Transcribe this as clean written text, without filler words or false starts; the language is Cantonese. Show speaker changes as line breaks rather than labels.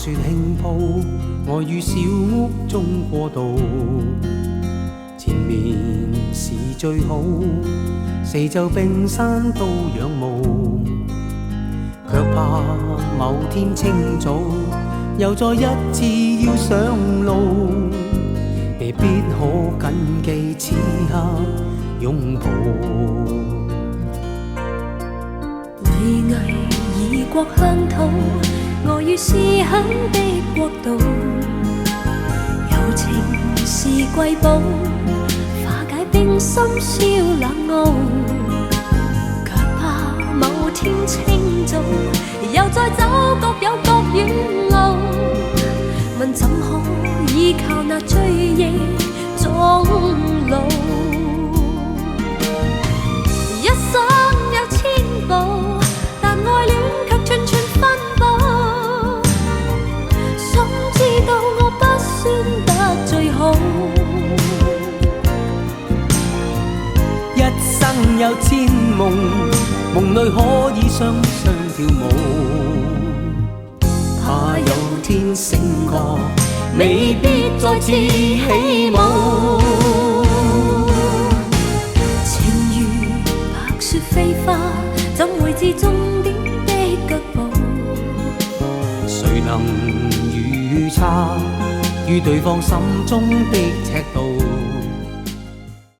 雪輕鋪，我於小屋中過渡。前面是最好，四周冰山都仰慕，卻怕某天清早又再一次要上路，未必可緊記此刻擁抱。
巍巍異國鄉土，我於思鄉的國度，柔情是瑰寶，化解冰心燒冷傲，卻怕某天清早又再走各有各遠路，問怎可依靠那追憶終老？一生有千步，但愛戀卻寸寸分佈，想知道我不算得最好。
一生有千夢，夢裏可以雙雙跳舞，怕有天醒覺，未必再次起舞。
情如白雪飛花，怎會知終點的腳步？
誰能預測於對方心中的尺度？